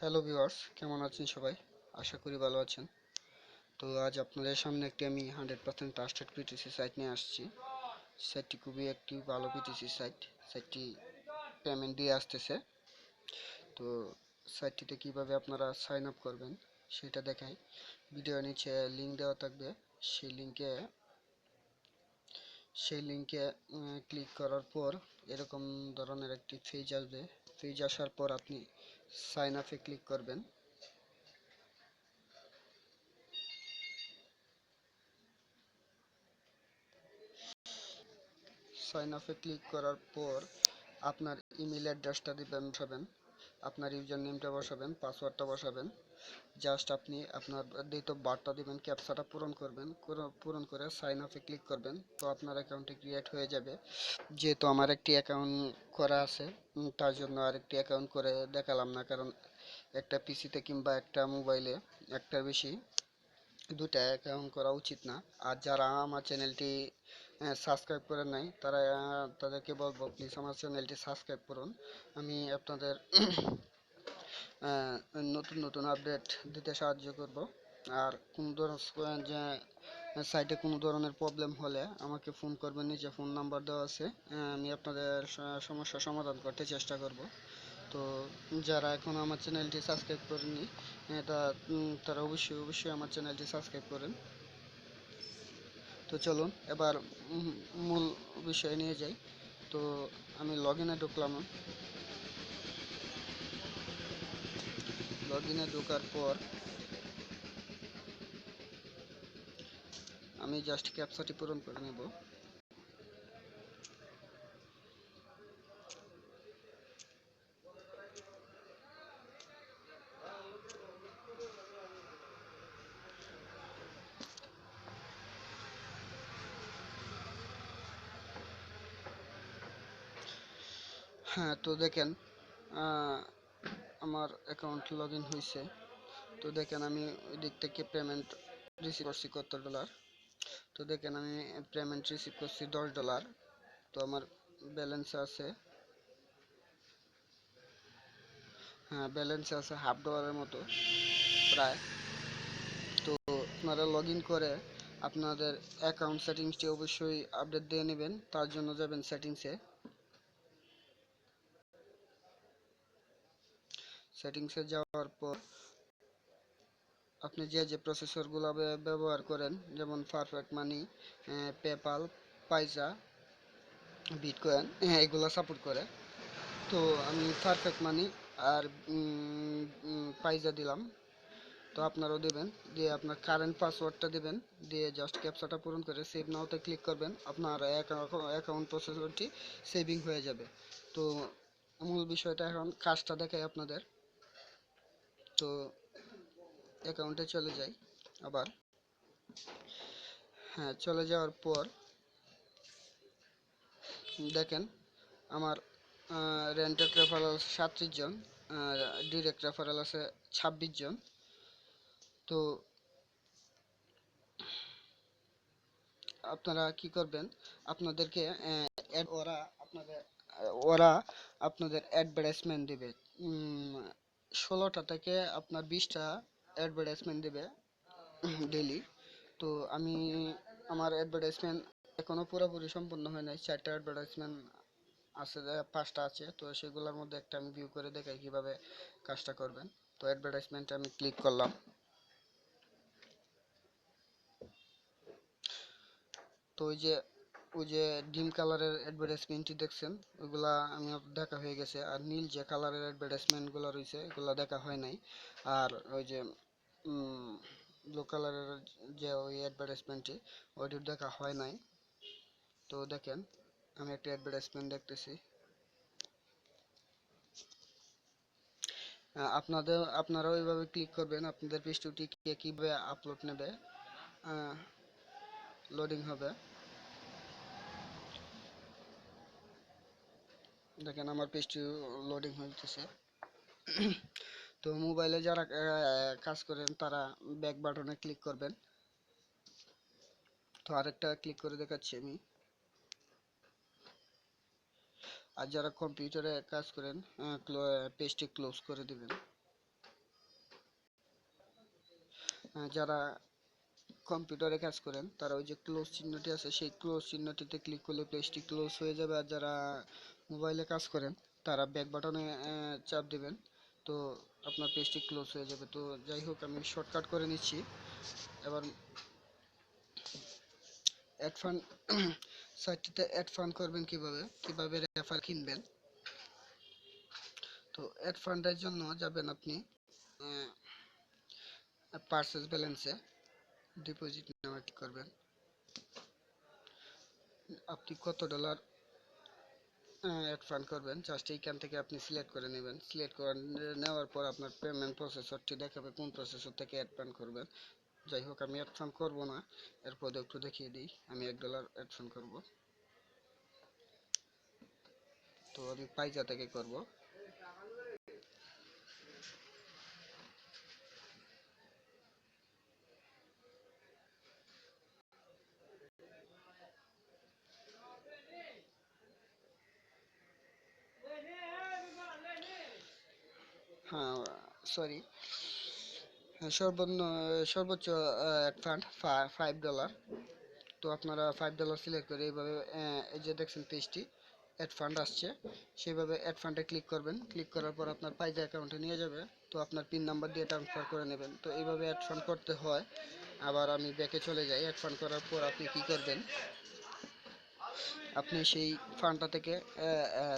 Hello viewers, কেমন আছেন সবাই? আশা করি ভালো আছেন। তো আজ আপনাদের সামনে আমি 100% ট্রাস্টেড পিটিসি সাইট নিয়ে আসছি। সাইটটি খুবই একটি ভালো পিটিসি সাইট। সাইটটি পেমেন্ট দিয়ে আসতেছে। তো সাইটটিতে কিভাবে আপনারা সাইন আপ করবেন সেটা দেখাই। ভিডিওর নিচে লিঙ্ক দেওয়া থাকবে। সেই লিঙ্কে সেই লিঙ্কে ক্লিক করার পর এরকম ধরনের একটি পেজ আসবে। পেজ আসার পর আপনি সাইন আপে ক্লিক করবেন। সাইন আপে ক্লিক করার পর আপনার ইমেল অ্যাড্রেসটা বসাবেন, আপনার ইউজার নেমটা বসাবেন, পাসওয়ার্ডটা বসাবেন। জাস্ট আপনি আপনার ডেট অফ বার্থটা দিবেন, ক্যাপচাটা পূরণ করবেন, পূরণ করে সাইন আপে ক্লিক করবেন। তো আপনার অ্যাকাউন্টটি ক্রিয়েট হয়ে যাবে। যেহেতু আমার একটি অ্যাকাউন্ট করা আছে, তার জন্য আরেকটি অ্যাকাউন্ট করে দেখালাম না, কারণ একটা পিসিতে কিংবা একটা মোবাইলে একটার বেশি দুটা অ্যাকাউন্ট করা উচিত না। আর যারা আমার চ্যানেলটি সাবস্ক্রাইব করেন নাই, তাদেরকে বলবো প্লিজ আমার চ্যানেলটি সাবস্ক্রাইব করুন। আমি আপনাদের নতুন নতুন আপডেট দিতে সাহায্য করব। আর কোনো ধরনের যে সাইটে কোনো ধরনের প্রবলেম হলে আমাকে ফোন করবেন, নিচে ফোন নাম্বার দেওয়া আছে। আমি আপনাদের সমস্যার সমাধান করতে চেষ্টা করব। তো যারা এখনও আমার চ্যানেলটি সাবস্ক্রাইব করেননি, তারা অবশ্যই অবশ্যই আমার চ্যানেলটি সাবস্ক্রাইব করেন। তো চলুন এবার মূল বিষয়ে নিয়ে যাই। তো আমি লগ ইনে ঢুকলাম। লগ ইনে ঢোকার পর আমি জাস্ট ক্যাপচাটি পূরণ করে নেব। হ্যাঁ, তো দেখেন আমার অ্যাকাউন্ট লগ ইন হয়েছে। তো দেখেন আমি ওই দিক থেকে পেমেন্ট রিসিভ করছি $কত। তো দেখেন আমি পেমেন্ট রিসিভ করছি $10। তো আমার ব্যালেন্স আছে, হ্যাঁ ব্যালেন্স আছে $1/2 মতো প্রায়। তো আপনারা লগ ইন করে আপনাদের অ্যাকাউন্ট সেটিংসটি অবশ্যই আপডেট দিয়ে নেবেন। তার জন্য যাবেন সেটিংসে। সেটিংসে যাওয়ার পর আপনি যে যে প্রসেসরগুলো ব্যবহার করেন, যেমন পারফেক্ট মানি, পেপাল, পাইসা, বিটকয়েন, হ্যাঁ এগুলো সাপোর্ট করে। তো আমি পারফেক্ট মানি আর পাইসা দিলাম। তো আপনারাও দেবেন, দিয়ে আপনার কারেন্ট পাসওয়ার্ডটা দেবেন, দিয়ে জাস্ট ক্যাপচাটা পূরণ করে সেভ নাওতে ক্লিক করবেন। আপনার অ্যাকাউন্ট প্রসেসরটি সেভিং হয়ে যাবে। তো মূল বিষয়টা এখন কাজটা দেখাই আপনাদের। তো অ্যাকাউন্টে চলে যাই আবার। হ্যাঁ, চলে যাওয়ার পর দেখেন আমার রেন্টেড রেফারেল আছে 37 জন, ডিরেক্ট রেফারেল আছে 26 জন। তো আপনারা কি করবেন, আপনাদেরকে ওরা আপনাদের ওরা আপনাদের অ্যাডভার্টাইজমেন্ট দেবে। 16টা থেকে আপনার 20টা অ্যাডভার্টাইজমেন্ট দেবে ডেইলি। তো আমার অ্যাডভার্টাইজমেন্ট এখনো পুরোপুরি সম্পূর্ণ হয় নাই। 4টা অ্যাডভার্টাইজমেন্ট আছে, 5টা আছে। তো সেগুলোর মধ্যে একটা আমি ভিউ করে দেখাই কিভাবে কাজটা করবেন। তো অ্যাডভার্টাইজমেন্টে আমি ক্লিক করলাম। তো ওই যে ডিম কালারের অ্যাডভার্টাইজমেন্টটি দেখছেন, ওইগুলা আমি দেখা হয়ে গেছে। আর নীল যে কালারের অ্যাডভার্টাইজমেন্টগুলো রয়েছে এগুলো দেখা হয় নাই। আর ওই যে ব্লু কালারের যে ওই অ্যাডভার্টাইজমেন্টটি ওইটির দেখা হয় নাই। তো দেখেন আমি একটা অ্যাডভার্টাইজমেন্ট দেখতেছি। আপনারাও এইভাবে ক্লিক করবেন। আপনাদের পেজটি কিভাবে আপলোড নেবে, লোডিং হবে। দেখেন আমার পেজটি লোডিং হইতেছে। তো মোবাইলে যারা কাজ করেন তারা ব্যাক বাটনে ক্লিক করবেন। তো আরেকটা ক্লিক করে দেখাচ্ছি আমি। আর যারা কম্পিউটারে কাজ করেন পেজটি ক্লোজ করে দিবেন। যারা কম্পিউটারে কাজ করেন তারা ওই যে ক্লোজ চিহ্নটি আছে সেই ক্লোজ চিহ্নটিতে ক্লিক করলে পেজটি ক্লোজ হয়ে যাবে। আর যারা মোবাইলে কাজ করেন তারা ব্যাক বাটনে চাপ দিবেন, তো আপনার পেজটি ক্লোজ হয়ে যাবে। তো যাই হোক, আমি শর্টকাট করে নিচ্ছি। এবার অ্যাড ফান্ড সাইটটিতে অ্যাড ফান্ড করবেন কিভাবে, কিভাবে রেফার কিনবেন। তো অ্যাড ফান্ডের জন্য যাবেন আপনি পার্সেস ব্যালেন্সে, ডিপোজিট নামে ক্লিক করবেন। আপনি কত ডলার অ্যাড ফান্ড করবেন জাস্ট এইখান থেকে আপনি সিলেক্ট করে নেবেন। সিলেক্ট করে নেওয়ার পর আপনার পেমেন্ট প্রসেসরটি দেখাবে কোন প্রসেসর থেকে অ্যাড ফান্ড করবেন। যাই হোক, আমি অ্যাড ফান্ড করবো না, এরপর একটু দেখিয়ে দিই। আমি $1 অ্যাড ফান্ড করবো, তো আমি পাইজা থেকে করব। হ্যাঁ, সরি, সর্বোচ্চ অ্যাড ফান্ড $5। তো আপনারা $5 সিলেক্ট করে এইভাবে এই যে দেখছেন পেজটি অ্যাড ফান্ড আসছে, সেইভাবে অ্যাড ফান্ডে ক্লিক করবেন। ক্লিক করার পর আপনার পাইজা অ্যাকাউন্টে নিয়ে যাবে, তো আপনার পিন নাম্বার দিয়ে ট্রান্সফার করে নেবেন। তো এইভাবে অ্যাড ফান্ড করতে হয়। আবার আমি ব্যাকে চলে যাই। অ্যাড ফান্ড করার পর আপনি কি করবেন, আপনি সেই ফান্ডটা থেকে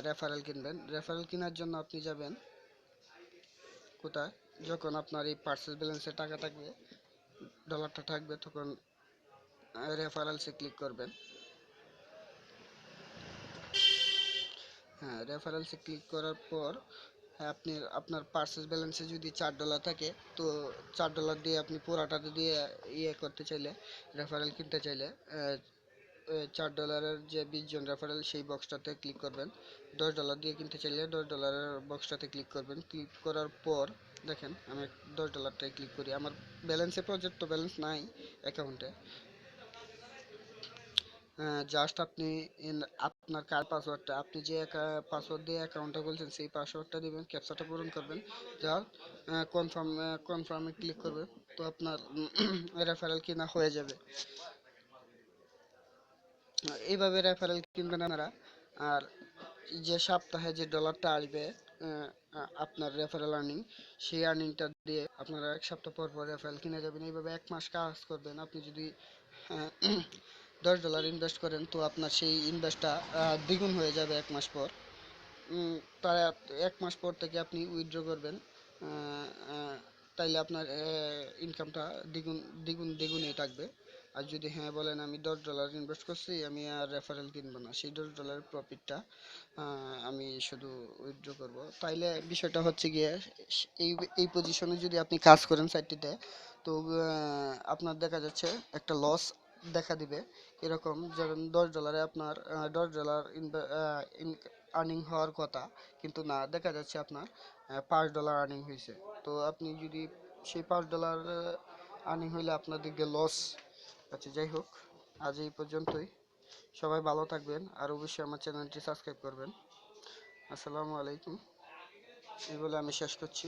রেফারেল কিনবেন। রেফারেল কেনার জন্য আপনি যাবেন কোথায়, যখন আপনার এই পার্সেস ব্যালেন্সে টাকা থাকবে, ডলারটা থাকবে, তখন রেফারেলসে ক্লিক করবেন। হ্যাঁ, রেফারেলসে ক্লিক করার পর আপনি আপনার পার্সেস ব্যালেন্সে যদি $4 থাকে, তো $4 দিয়ে আপনি পুরাটা দিয়ে ইয়ে করতে চাইলে, রেফারেল কিনতে চাইলে $4 যে 20 জন রেফারেল সেই বক্সটাতে ক্লিক করবেন। $10 দিয়ে কিনতে চাইলে $10 বক্সটাতে ক্লিক করবেন। ক্লিক করার পর দেখেন আমি $10টাই ক্লিক করি। আমার ব্যালেন্সে পর্যাপ্ত ব্যালেন্স নাই অ্যাকাউন্টে। জাস্ট আপনি আপনার কার পাসওয়ার্ডটা, আপনি যে পাসওয়ার্ড দিয়ে অ্যাকাউন্টটা খুলছেন সেই পাসওয়ার্ডটা দিবেন, ক্যাপচাটা পূরণ করবেন, যা কনফার্মে ক্লিক করবেন, তো আপনার রেফারেল কিনা হয়ে যাবে। এইভাবে রেফারেল কিনবেন আপনারা। আর যে সপ্তাহে যে ডলারটা আসবে আপনার রেফারেল আর্নিং, সেই আর্নিংটা দিয়ে আপনারা এক সপ্তাহ পর পর রেফারেল কিনে যাবেন। এইভাবে 1 মাস কাজ করবেন। আপনি যদি $10 ইনভেস্ট করেন, তো আপনার সেই ইনভেস্টটা দ্বিগুণ হয়ে যাবে 1 মাস পর। তার 1 মাস পর থেকে আপনি উইথড্র করবেন, তাইলে আপনার ইনকামটা দ্বিগুণ দ্বিগুণ দ্বিগুণই থাকবে। আর যদি হ্যাঁ বলেন আমি $10 ইনভেস্ট করছি, আমি আর রেফারেল কিনবো না, সেই $10 প্রফিটটা আমি শুধু উইথড্র করব, তাইলে বিষয়টা হচ্ছে গিয়ে এই এই পজিশনে যদি আপনি কাজ করেন সাইটটিতে, তো আপনার দেখা যাচ্ছে একটা লস দেখা দিবে। এরকম যেমন $10 আপনার $10 আর্নিং হওয়ার কথা, কিন্তু না, দেখা যাচ্ছে আপনার $5 আর্নিং হয়েছে। তো আপনি যদি সেই $5 আর্নিং হইলে আপনার দিক দিয়ে লস। আচ্ছা, যাই হোক, আজ এই পর্যন্তই। সবাই ভালো থাকবেন, আর অবশ্যই আমার চ্যানেলটি সাবস্ক্রাইব করবেন। আসসালামু আলাইকুম, এই বলে আমি শেষ করছি।